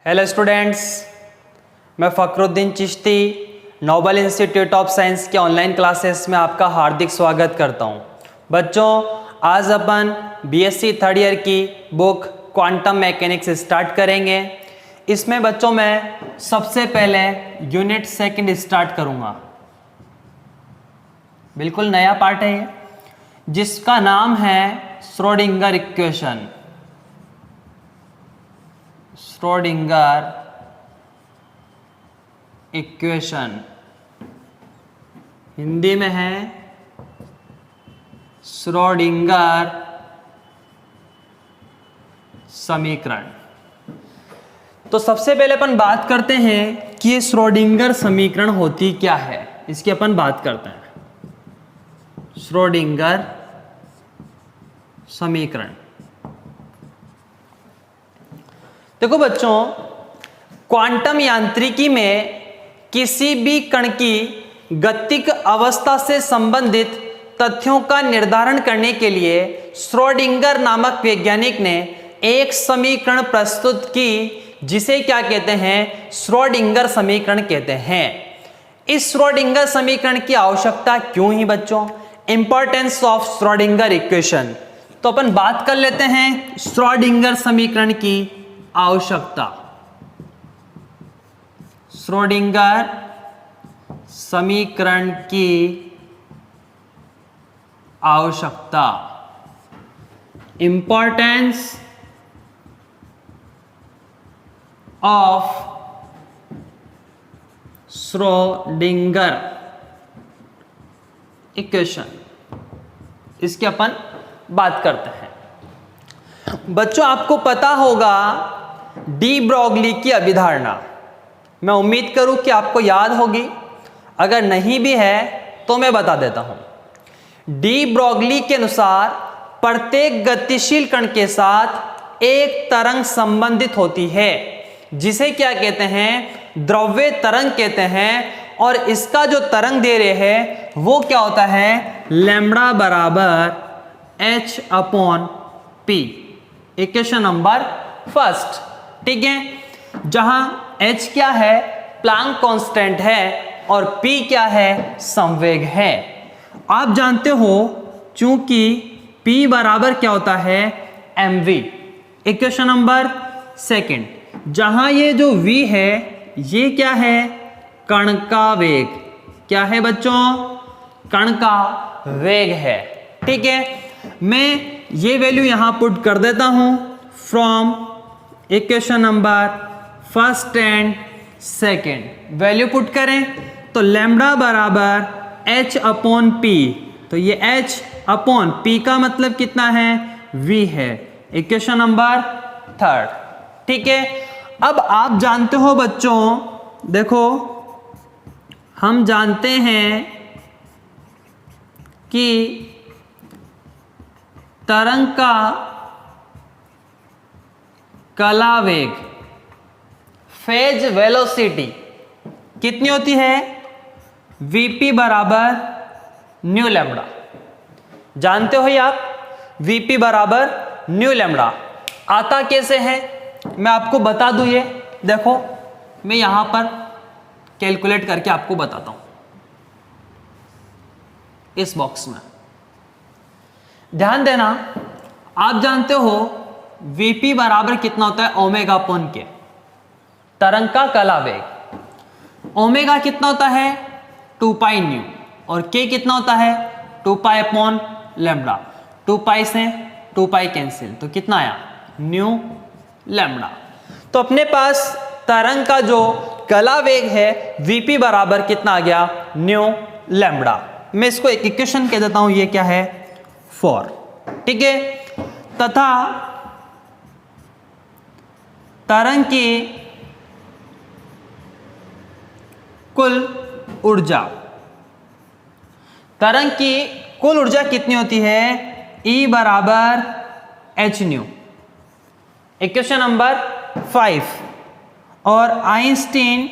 Hello students, मैं Fakhruddin Chishti Noble Institute of Science के online classes में आपका हार्दिक स्वागत करता हूं। बच्चों, आज अपन बीएससी थर्ड ईयर की बुक क्वांटम मैकेनिक्स स्टार्ट करेंगे। इसमें बच्चों मैं सबसे पहले यूनिट सेकंड स्टार्ट करूंगा। बिल्कुल नया पार्ट है ये, जिसका नाम है Schrodinger equation. Schrodinger equation Hindi में है श्रोडिंगर समीकरण। तो सबसे पहले अपन बात करते हैं कि ये श्रोडिंगर समीकरण होती क्या है, इसकी अपन बात करते हैं। श्रोडिंगर समीकरण, देखो बच्चों, क्वांटम यांत्रिकी में किसी भी कण की गतिक अवस्था से संबंधित तथ्यों का निर्धारण करने के लिए श्रोडिंगर नामक वैज्ञानिक ने एक समीकरण प्रस्तुत की, जिसे क्या कहते हैं? श्रोडिंगर समीकरण कहते हैं। इस श्रोडिंगर समीकरण की आवश्यकता क्यों ही बच्चों? Importance of Schrodinger equation. तो अपन बात कर लेते हैं श्रोडिंगर समीकरण की आवश्यकता। श्रोडिंगर समीकरण की आवश्यकता, इंपॉर्टेंस ऑफ श्रोडिंगर इक्वेशन, इसकी अपन बात करते हैं। बच्चों, आपको पता होगा डी ब्रोगली की अभिधारणा। मैं उम्मीद करूं कि आपको याद होगी, अगर नहीं भी है तो मैं बता देता हूं। डी ब्रोगली के अनुसार प्रत्येक गतिशील कण के साथ एक तरंग संबंधित होती है, जिसे क्या कहते हैं? द्रव्य तरंग कहते हैं। और इसका जो तरंग दे रहे हैं वो क्या होता है? लैम्ब्डा बराबर h upon p। Equation number first, ठीक है, जहां h क्या है? प्लांक कांस्टेंट है, और p क्या है? संवेग है। आप जानते हो चूंकि p बराबर क्या होता है? mv। इक्वेशन नंबर सेकंड, जहां ये जो v है ये क्या है? कण का वेग। क्या है बच्चों? कण का वेग है, ठीक है। मैं ये वैल्यू यहां पुट कर देता हूं from equation number first and second. Value put करें तो लैम्ब्डा बराबर h अपॉन p, तो ये h अपॉन p का मतलब कितना है? v है। इक्वेशन नंबर थर्ड, ठीक है। अब आप जानते हो बच्चों, देखो हम जानते हैं कि तरंग का कला वेग, फेज वेलोसिटी कितनी होती है? Vp बराबर न्यू लैम्ब्डा। जानते हो ही आप, Vp बराबर न्यू लैम्ब्डा। आता कैसे है मैं आपको बता दूं। ये देखो, मैं यहां पर कैलकुलेट करके आपको बताता हूं इस बॉक्स में। ध्यान देना, आप जानते हो Vp बराबर कितना होता है? ओमेगा अपॉन के। तरंग का कला वेग ओमेगा कितना होता है? 2 पाई न्यू, और k कितना होता है? 2 पाई अपॉन लैम्ब्डा। 2 पाई से 2 पाई कैंसिल, तो कितना आया? New lambda. तो अपने पास तरंग का जो कला वेग है Vp बराबर कितना आ गया? New lambda. मैं इसको एक इक्वेशन कह देता हूं, ये क्या है? 4, ठीक है। तथा तरंग की कुल ऊर्जा, तरंग की कुल ऊर्जा कितनी होती है? E बराबर h न्यू। इक्वेशन नंबर 5, और आइंस्टीन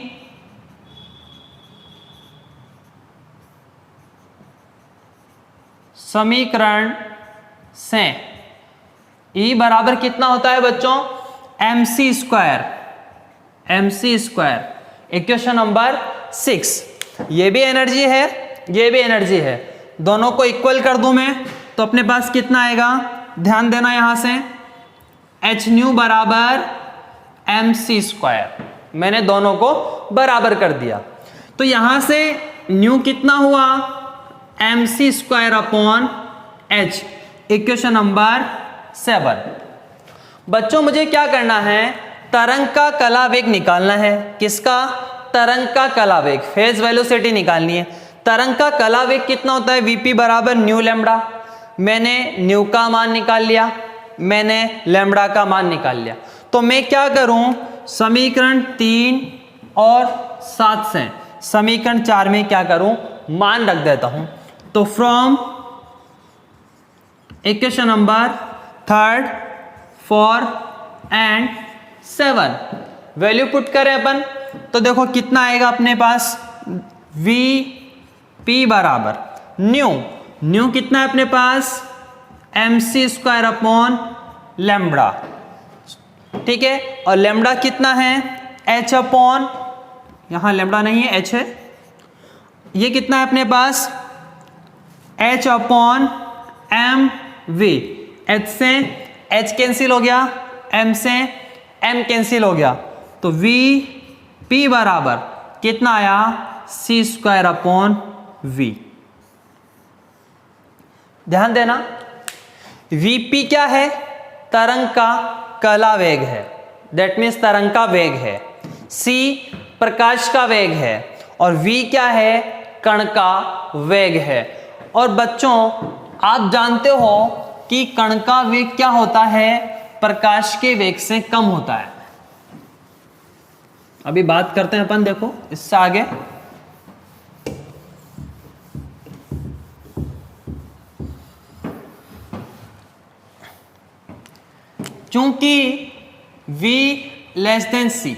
समीकरण से E बराबर कितना होता है बच्चों? mc square mc²। Equation number 6, ये भी एनर्जी है, ये भी एनर्जी है, दोनों को इक्वल कर दूं मैं तो अपने पास कितना आएगा, ध्यान देना यहां से, h न्यू बराबर mc²। मैंने दोनों को बराबर कर दिया तो यहां से न्यू कितना हुआ, mc²/h। Equation number 7। बच्चों मुझे क्या करना है, तरंग का कला वेग निकालना है। किसका, तरंग का कला वेग, फेज वेलोसिटी निकालनी है। तरंग का कला वेग कितना होता है, vp बराबर न्यू लैम्बडा। मैंने न्यू का मान निकाल लिया, मैंने लैम्बडा का मान निकाल लिया। तो मैं क्या करूं, समीकरण 3 और 7 से समीकरण 4 में क्या करूं, मान रख देता हूं। तो from equation number 3, 4 and 7 value put करें अपन तो देखो कितना आएगा अपने पास, Vp बराबर न्यू कितना है अपने पास, mc²/लैम्बडा। ठीक है, और लैम्बडा कितना है, h अपॉन, यहां लैम्बडा नहीं है h है, ये कितना है अपने पास, h अपॉन mv। h से h कैंसिल हो गया, m से m कैंसिल हो गया, तो Vp बराबर कितना आया, c²/v। ध्यान देना, Vp क्या है, तरंग का कला वेग है, दैट मीन्स तरंग का वेग है। c प्रकाश का वेग है और v क्या है, कण का वेग है। और बच्चों आप जानते हो कि कण का वेग क्या होता है, प्रकाश के वेग से कम होता है। अभी बात करते हैं अपन, देखो इससे आगे। चूंकि v लेस देन c,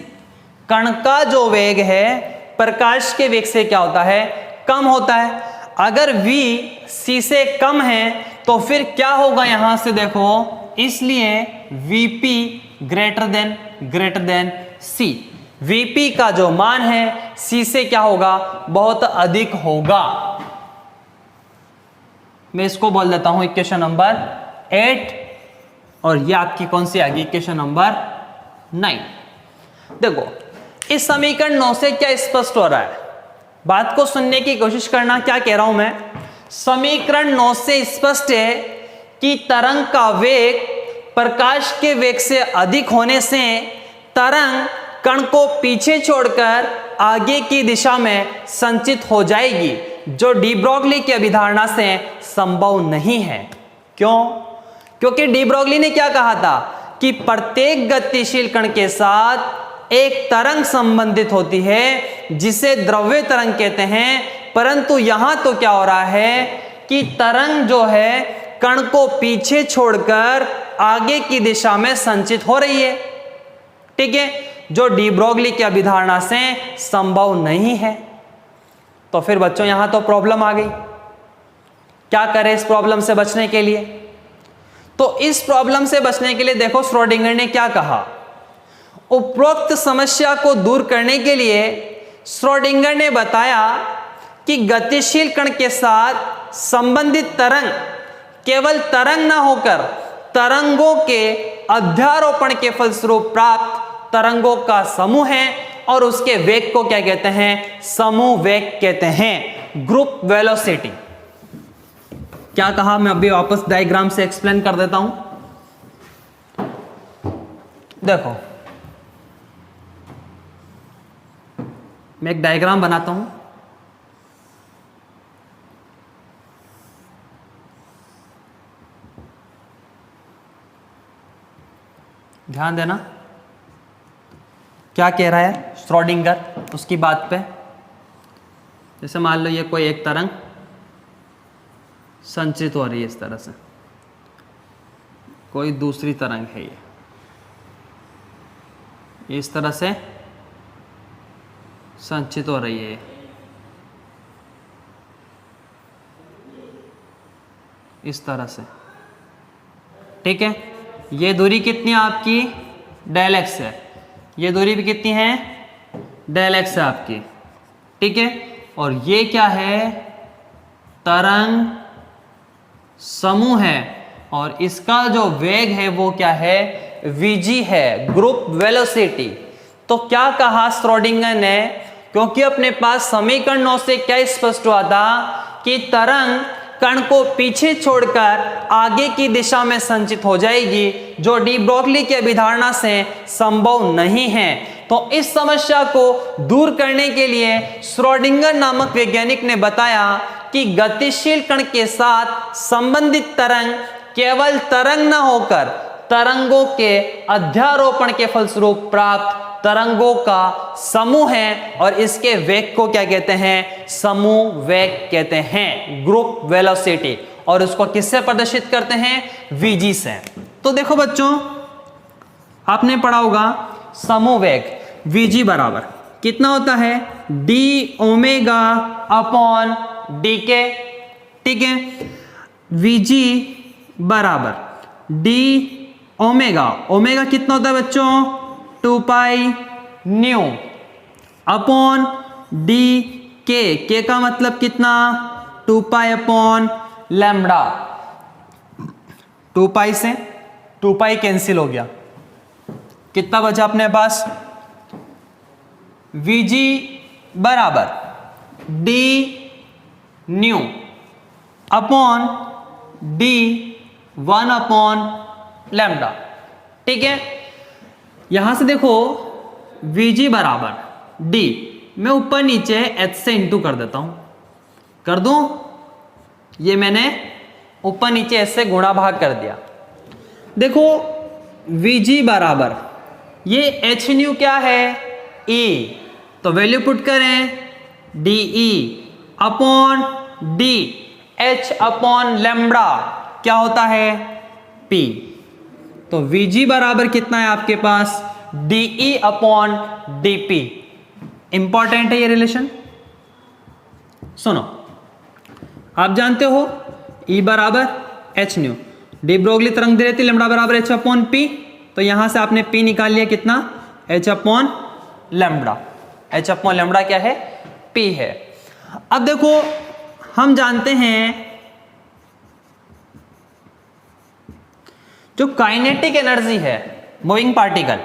कण का जो वेग है प्रकाश के वेग से क्या होता है, कम होता है। अगर v c से कम है तो फिर क्या होगा, यहां से देखो, इसलिए Vp greater than c। Vp का जो मान है c से क्या होगा, बहुत अधिक होगा। मैं इसको बोल देता हूं इक्वेशन नंबर 8 और ये आपकी कौन सी आ गई, इक्वेशन नंबर 9। देखो इस समीकरण 9 से क्या स्पष्ट हो रहा है, बात को सुनने की कोशिश करना, क्या कह रहा हूं मैं। समीकरण 9 से स्पष्ट है कि तरंग का वेग प्रकाश के वेग से अधिक होने से तरंग कण को पीछे छोड़कर आगे की दिशा में संचित हो जाएगी, जो डी ब्रोगली की अभिधारणा से संभव नहीं है। क्यों, क्योंकि डी ब्रोगली ने क्या कहा था कि प्रत्येक गतिशील कण के साथ एक तरंग संबंधित होती है जिसे द्रव्य तरंग कहते हैं। परंतु यहां तो क्या हो रहा है कि तरंग जो है कण को पीछे छोड़कर आगे की दिशा में संचित हो रही है। ठीक है, जो डी ब्रोगली की अभिधारणा से संभव नहीं है। तो फिर बच्चों यहां तो प्रॉब्लम आ गई, क्या करें इस प्रॉब्लम से बचने के लिए। तो इस प्रॉब्लम से बचने के लिए देखो श्रोडिंगर ने क्या कहा, उपरोक्त समस्या को दूर करने के लिए श्रोडिंगर ने बताया कि गतिशील कण के साथ संबंधित तरंग केवल तरंग न होकर तरंगों के अध्यारोपण के फलस्वरूप प्राप्त तरंगों का समूह है और उसके वेग को क्या कहते हैं, समूह वेग कहते हैं, ग्रुप वेलोसिटी। क्या कहा, मैं अभी वापस डायग्राम से एक्सप्लेन कर देता हूं। देखो मैं एक डायग्राम बनाता हूं। ध्यान देना क्या कह रहा है श्रोडिंगर उसकी बात पे। जैसे मान लो ये कोई एक तरंग संचित हो रही है इस तरह से, कोई दूसरी तरंग है ये इस तरह से संचित हो रही है, इस तरह से। ठीक है, ये दूरी कितनी है आपकी, डेल एक्स है। ये दूरी भी कितनी है, डेल एक्स है आपकी, ठीक है। और ये क्या है, तरंग समूह है, और इसका जो वेग है वो क्या है, vg है, ग्रुप वेलोसिटी। तो क्या कहा श्रोडिंगर ने, क्योंकि अपने पास समीकरणों से क्या स्पष्ट हुआ था कि तरंग कण को पीछे छोड़कर आगे की दिशा में संचित हो जाएगी, जो डी ब्रोगली की अभिधारणा से संभव नहीं है। तो इस समस्या को दूर करने के लिए श्रोडिंगर नामक वैज्ञानिक ने बताया कि गतिशील कण के साथ संबंधित तरंग केवल तरंग न होकर तरंगों के अध्यारोपण के फलस्वरूप प्राप्त तरंगों का समूह है, और इसके वेग को क्या कहते हैं, समूह वेग कहते हैं, ग्रुप वेलोसिटी। और उसको किससे प्रदर्शित करते हैं, vg से। तो देखो बच्चों, आपने पढ़ा होगा समूह वेग vg बराबर कितना होता है, d ओमेगा अपॉन dk, ठीक है। vg बराबर d ओमेगा, ओमेगा कितना होता है बच्चों, 2 पाई न्यू अपॉन डी के का मतलब कितना, 2 पाई अपॉन लैम्बडा। 2 पाई से 2 पाई कैंसिल हो गया, कितना बचा अपने पास, vg बराबर D new upon D 1 upon lambda, ठीक है। यहां से देखो vg बराबर d, मैं ऊपर नीचे h से इंटू कर देता हूं, कर दूं, ये मैंने ऊपर नीचे h से गुणा भाग कर दिया। देखो vg बराबर ये h न्यू क्या है, e, तो वैल्यू पुट करें de upon d h upon lambda क्या होता है, p। तो vg बराबर कितना है आपके पास, de अपॉन dp। इंपॉर्टेंट है ये रिलेशन, सुनो। आप जानते हो E बराबर h न्यू, डी ब्रोगली तरंग दे रही थी लैम्बडा बराबर h अपॉन p, तो यहां से आपने p निकाल लिया कितना, h upon lambda. h upon lambda क्या है, p है। अब देखो हम जानते हैं जो काइनेटिक एनर्जी है मूविंग पार्टिकल,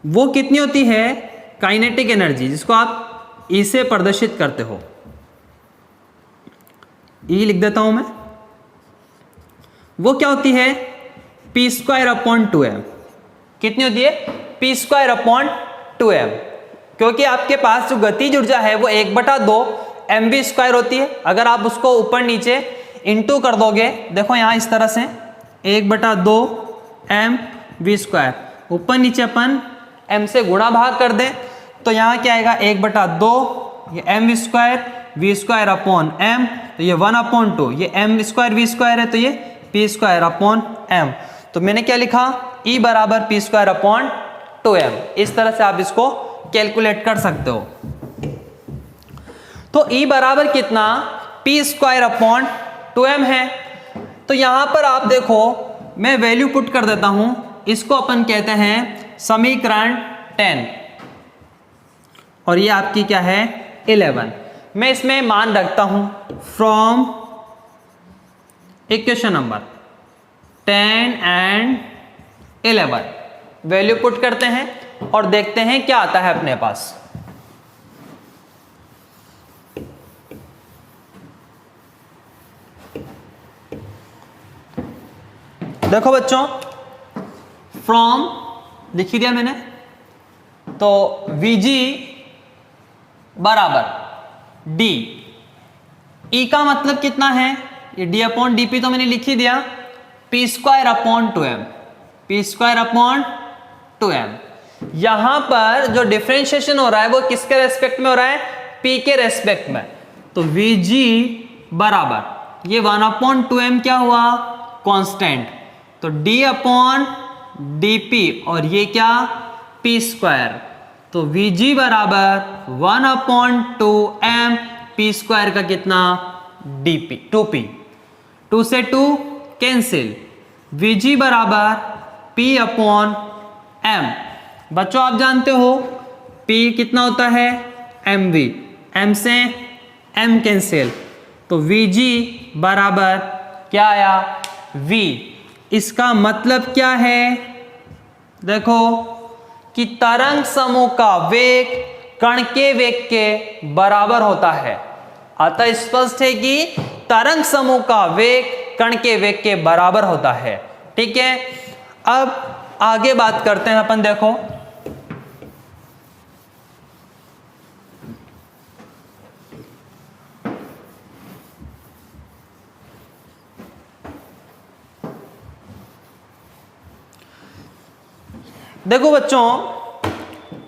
वो कितनी होती है, काइनेटिक एनर्जी जिसको आप E से प्रदर्शित करते हो, E लिख देता हूं मैं, वो क्या होती है, p स्क्वायर अपॉन 2m। कितनी होती है, p स्क्वायर अपॉन 2m, क्योंकि आपके पास जो गतिज ऊर्जा है वो 1/2 mv स्क्वायर होती है। अगर आप उसको ऊपर नीचे इंटू कर दोगे, देखो यहां इस तरह से 1/2 mv स्क्वायर, ऊपर नीचे अपन m से गुणा भाग कर दें, तो यहाँ क्या आएगा, 1/2 ये mv square v square upon m, तो ये 1/2, ये m स्क्वायर v स्क्वायर है, तो ये p स्क्वायर अपॉन m। तो मैंने क्या लिखा, E बराबर p स्क्वायर अपॉन 2m। इस तरह से आप इसको कैलकुलेट कर सकते हो। तो E बराबर कितना, p स्क्वायर अपॉन 2m है। तो यहां पर आप देखो, मैं वैल्यू पुट कर देता हूं, इसको अपन कहते हैं समीकरण 10, और ये आपकी क्या है, 11। मैं इसमें मान रखता हूं from equation number 10 and 11, value put करते हैं और देखते हैं क्या आता है अपने पास। देखो बच्चों, फ्रॉम लिख दिया मैंने, तो vg बराबर d, E का मतलब कितना है, ये d अपॉन dp तो मैंने लिख ही दिया, p square upon 2m, p square upon 2m। यहां पर जो डिफरेंशिएशन हो रहा है वो किसके रेस्पेक्ट में हो रहा है, p के रेस्पेक्ट में। तो vg बराबर ये 1/2m क्या हुआ, कांस्टेंट, तो d अपॉन dp, और ये क्या, p स्क्वायर, तो vg बराबर 1/2m p स्क्वायर का कितना, dp 2p, 2 से 2 कैंसिल, vg बराबर p अपॉन m, बच्चों आप जानते हो P कितना होता है mv, m से m कैंसिल, तो Vg बराबर क्या आया V। इसका मतलब क्या है, देखो कि तरंग समूह का वेग कण के वेग के बराबर होता है। अतः स्पष्ट है कि तरंग समूह का वेग कण के वेग के बराबर होता है। ठीक है, अब आगे बात करते हैं अपन। देखो देखो बच्चों,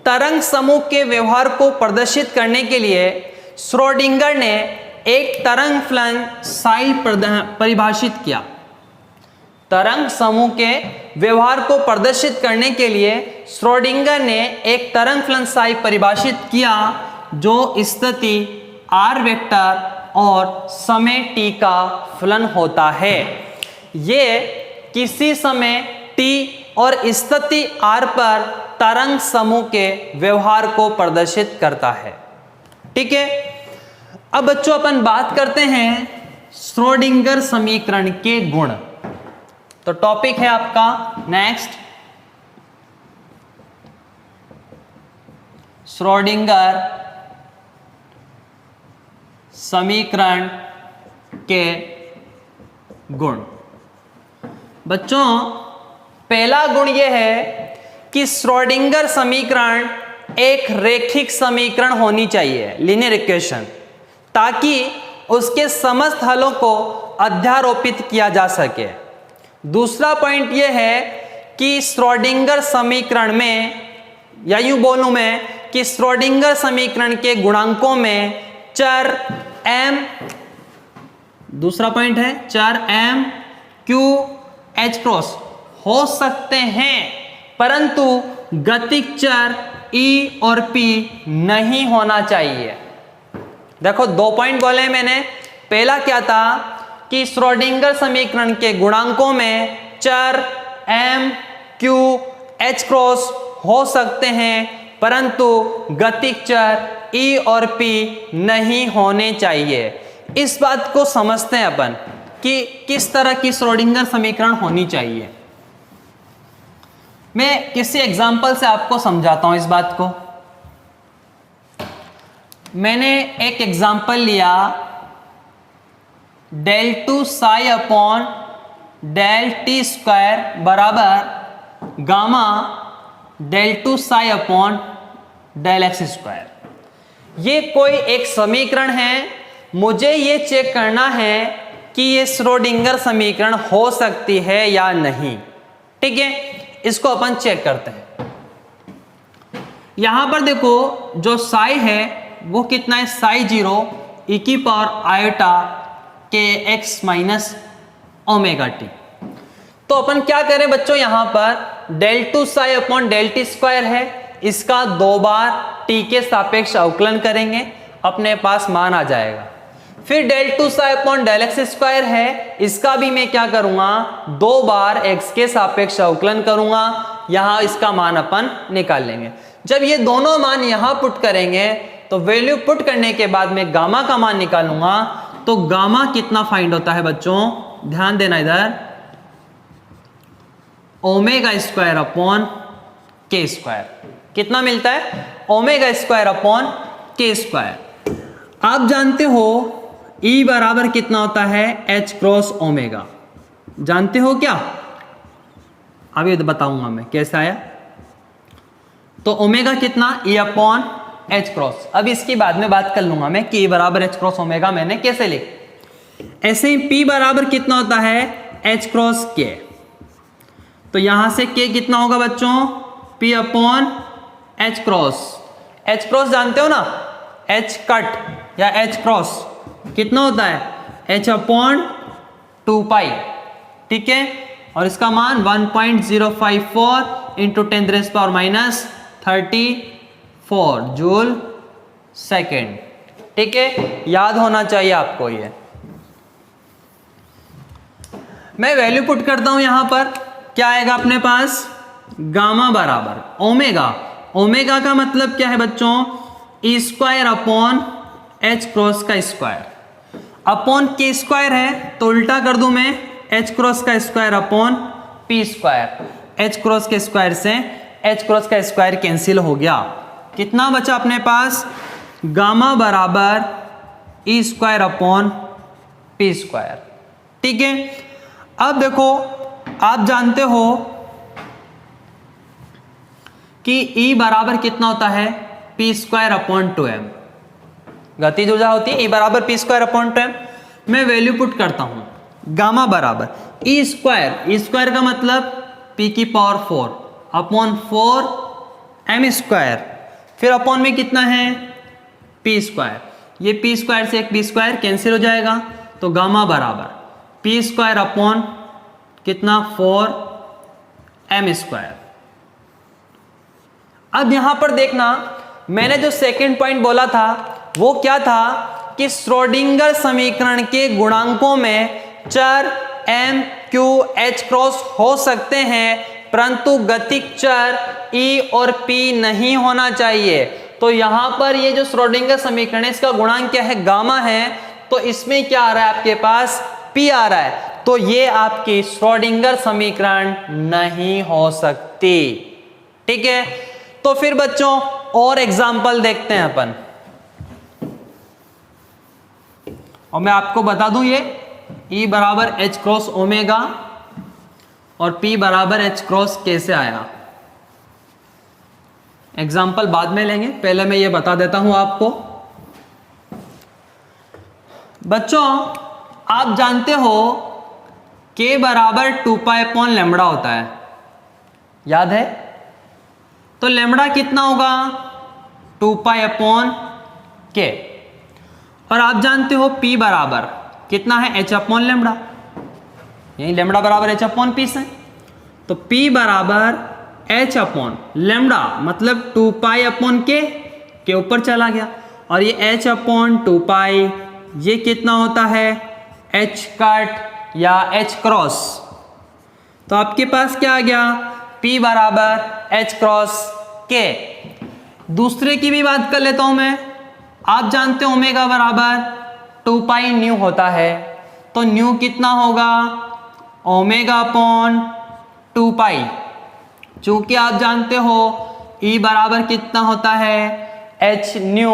तरंग समूह के व्यवहार को प्रदर्शित करने के लिए श्रोडिंगर ने एक तरंग फलन साई परिभाषित किया। तरंग समूह के व्यवहार को प्रदर्शित करने के लिए श्रोडिंगर ने एक तरंग फलन साई परिभाषित किया जो स्थिति r वेक्टर और समय t का फलन होता है। ये किसी समय t और स्थिति r पर तरंग समूह के व्यवहार को प्रदर्शित करता है। ठीक है, अब बच्चों अपन बात करते हैं श्रोडिंगर समीकरण के गुण। तो टॉपिक है आपका नेक्स्ट श्रोडिंगर समीकरण के गुण। बच्चों पहला गुण यह है कि श्रोडिंगर समीकरण एक रैखिक समीकरण होनी चाहिए, लीनियर इक्वेशन, ताकि उसके समस्त हलों को अध्यारोपित किया जा सके। दूसरा पॉइंट यह है कि श्रोडिंगर समीकरण में, या यूं बोलूं मैं कि श्रोडिंगर समीकरण के गुणांकों में चर m, दूसरा पॉइंट है चर m, q, h क्रॉस हो सकते हैं, परंतु गतिक चर e और p नहीं होना चाहिए। देखो दो पॉइंट बोले मैंने। पहला क्या था कि श्रोडिंगर समीकरण के गुणांकों में चर m, q, h क्रॉस हो सकते हैं, परंतु गतिक चर e और p नहीं होने चाहिए। इस बात को समझते हैं अपन कि किस तरह की श्रोडिंगर समीकरण होनी चाहिए। मैं किसी एग्जाम्पल से आपको समझाता हूं इस बात को। मैंने एक एग्जाम्पल लिया, del 2 psi upon del t square बराबर gamma del 2 psi upon del x square. ये कोई एक समीकरण है, मुझे ये चेक करना है कि ये श्रोडिंगर समीकरण हो सकती है या नहीं। ठीक है, इसको अपन चेक करते हैं। यहां पर देखो जो साई है वो कितना है, साई 0 e की पावर आयोटा के x माइनस ओमेगा टी। तो अपन क्या करें बच्चों, यहां पर del 2 psi upon del t square है, इसका 2 बार t के सापेक्ष अवकलन करेंगे, अपने पास मान आ जाएगा। फिर del 2 psi upon del x square है, इसका भी मैं क्या करूंगा, 2 बार x के सापेक्ष अवकलन करूंगा, यहां इसका मान अपन निकाल लेंगे। जब ये दोनों मान यहां पुट करेंगे तो वैल्यू पुट करने के बाद मैं गामा का मान निकालूंगा। तो गामा कितना फाइंड होता है बच्चों, ध्यान देना इधर, ओमेगा स्क्वायर अपॉन के स्क्वायर। कितना मिलता है, ओमेगा स्क्वायर अपॉन के स्क्वायर। आप जानते हो E बराबर कितना होता है, H क्रॉस ओमेगा। जानते हो क्या, अभी बताऊंगा मैं कैसे आया। तो ओमेगा कितना, E अपॉन H क्रॉस। अब इसकी बाद में बात कर लूंगा मैं कि E बराबर H क्रॉस ओमेगा मैंने कैसे लिख। ऐसे ही P बराबर कितना होता है, H क्रॉस K। तो यहां से K कितना होगा बच्चों, P upon H cross. H cross जानते हो ना, H कट या H क्रॉस कितना होता है, H अपॉन 2 पाई। ठीक है, और इसका मान 1.054 इंटू 10⁻³ जूल सेकेंड। ठीक है, याद होना चाहिए आपको ये। मैं वैल्यू पुट करता हूं यहां पर, क्या आएगा अपने पास, गामा बराबर ओमेगा, ओमेगा का मतलब क्या है बच्चों, E square upon H cross का स्क्वायर, अपॉन के स्क्वायर है तो उल्टा कर दूं मैं, एच क्रॉस का square upon P square, H cross के स्क्वायर से एच क्रॉस का स्क्वायर कैंसिल हो गया, कितना बचा अपने पास, गामा बराबर E square upon P square. ठीक है, अब देखो आप जानते हो कि ई बराबर कितना होता है, पी स्क्वायर अपॉन 2m, गतिज ऊर्जा होती है ई बराबर पी स्क्वायर अपॉन 2m। मैं वैल्यू पुट करता हूं, गामा बराबर ई स्क्वायर का मतलब p की पावर 4 अपॉन 4m स्क्वायर, फिर अपॉन में कितना है p स्क्वायर, ये p स्क्वायर से एक p स्क्वायर कैंसिल हो जाएगा, तो गामा बराबर p स्क्वायर अपॉन कितना 4m स्क्वायर। अब यहां पर देखना, मैंने जो सेकंड पॉइंट बोला था वो क्या था कि श्रोडिंगर समीकरण के गुणांकों में चर m q h क्रॉस हो सकते हैं, परंतु गतिक चर e और p नहीं होना चाहिए। तो यहां पर ये जो श्रोडिंगर समीकरण है इसका गुणांक क्या है, गामा है, तो इसमें क्या आ रहा है आपके पास, p आ रहा है, तो ये आपकी श्रोडिंगर समीकरण नहीं हो सकती। ठीक है, तो फिर बच्चों और एग्जाम्पल देखते हैं अपन, और मैं आपको बता दूं ये E बराबर एच क्रॉस ओमेगा और P बराबर एच क्रॉस कैसे आया, एग्जाम्पल बाद में लेंगे, पहले मैं ये बता देता हूं आपको। बच्चों आप जानते हो K बराबर 2π अपॉन लैम्बडा होता है, याद है, तो लैम्बडा कितना होगा 2π अपॉन K, और आप जानते हो P बराबर कितना है h अपॉन लैम्बडा, यही लैम्बडा बराबर h अपॉन पी से, तो P बराबर h अपॉन लैम्बडा मतलब 2π अपॉन के ऊपर चला गया, और ये h अपॉन 2π ये कितना होता है h कट या h क्रॉस, तो आपके पास क्या आ गया P बराबर h क्रॉस k। दूसरे की भी बात कर लेता हूं मैं, आप जानते हो ओमेगा बराबर 2π न्यू होता है, तो न्यू कितना होगा ओमेगा अपॉन 2π, चूंकि आप जानते हो E बराबर कितना होता है h न्यू,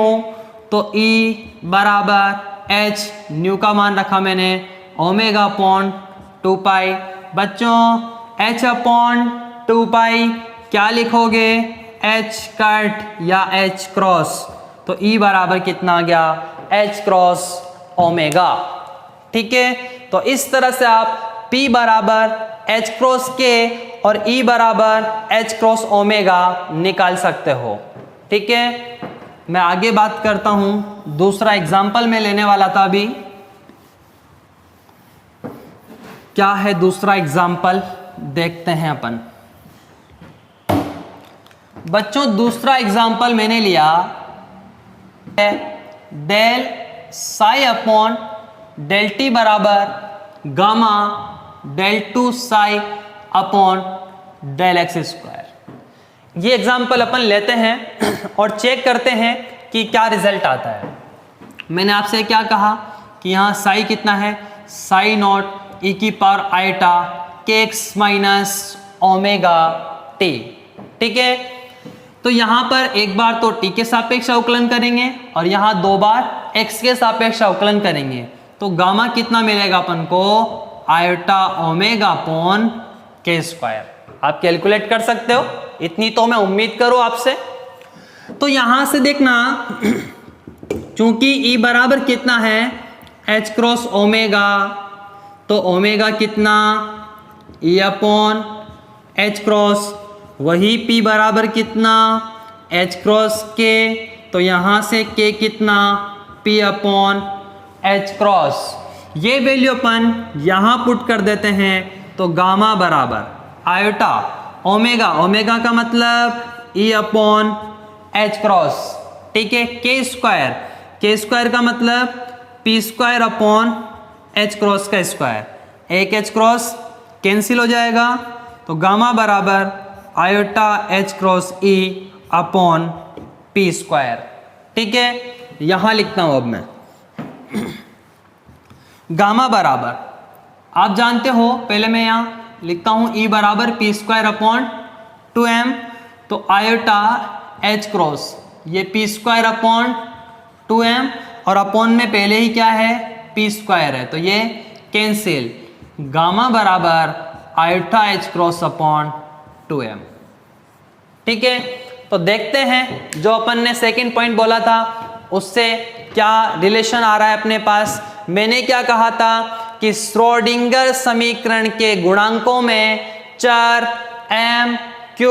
तो E बराबर h न्यू का मान रखा मैंने ओमेगा अपॉन 2π। बच्चों h अपॉन 2π क्या लिखोगे, h कट या h क्रॉस, तो E बराबर कितना आ गया h क्रॉस ओमेगा। ठीक है, तो इस तरह से आप P बराबर h क्रॉस k और E बराबर h क्रॉस ओमेगा निकाल सकते हो। ठीक है, मैं आगे बात करता हूं, दूसरा एग्जाम्पल मैं लेने वाला था अभी, क्या है दूसरा एग्जाम्पल देखते हैं अपन। बच्चों दूसरा एग्जाम्पल मैंने लिया है del psi upon del t बराबर gamma del 2 psi upon del x square. ये एग्जाम्पल अपन लेते हैं और चेक करते हैं कि क्या रिजल्ट आता है। मैंने आपसे क्या कहा कि यहाँ साई कितना है, साई नॉट ई की पावर आइटा के एक्स माइनस ओमेगा टी। ठीक है, तो यहाँ पर एक बार तो t के सापेक्ष अवकलन करेंगे और यहाँ दो बार x के सापेक्ष अवकलन करेंगे, तो गामा कितना मिलेगा अपन को, आयोटा ओमेगा अपॉन के स्क्वायर। आप कैलकुलेट कर सकते हो, इतनी तो मैं उम्मीद करूँ आपसे। तो यहाँ से देखना, चूंकि E बराबर कितना है h क्रॉस ओमेगा, तो ओमेगा कितना E अपॉन h क्रॉस, वही P बराबर कितना h क्रॉस k, तो यहाँ से k कितना P अपॉन h क्रॉस। ये वैल्यू अपन यहाँ पुट कर देते हैं, तो गामा बराबर आयोटा ओमेगा, ओमेगा का मतलब E अपॉन h क्रॉस। ठीक है, k स्क्वायर का मतलब P square upon h cross का स्क्वायर, एक h क्रॉस कैंसिल हो जाएगा, तो गामा बराबर आयोटा एच क्रॉस ई अपॉन पी स्क्वायर। ठीक है, यहां लिखता हूं अब मैं गामा बराबर, आप जानते हो, पहले मैं यहां लिखता हूं ई बराबर पी स्क्वायर अपॉन 2m, तो आयोटा एच क्रॉस ये पी स्क्वायर अपॉन 2m और अपॉन में पहले ही क्या है पी स्क्वायर है, तो ये कैंसिल, गामा बराबर iota H cross upon 2m। ठीक है, तो देखते हैं जो अपन ने सेकंड पॉइंट बोला था उससे क्या रिलेशन आ रहा है अपने पास। मैंने क्या कहा था कि श्रोडिंगर समीकरण के गुणांकों में चर m, q,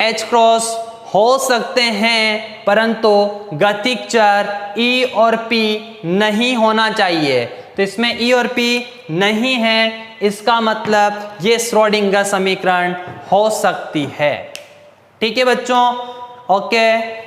h क्रॉस हो सकते हैं परंतु गतिक चर e और p नहीं होना चाहिए। तो इसमें e और p नहीं है, इसका मतलब ये श्रोडिंगर समीकरण हो सकती है। ठीक है बच्चों, ओके।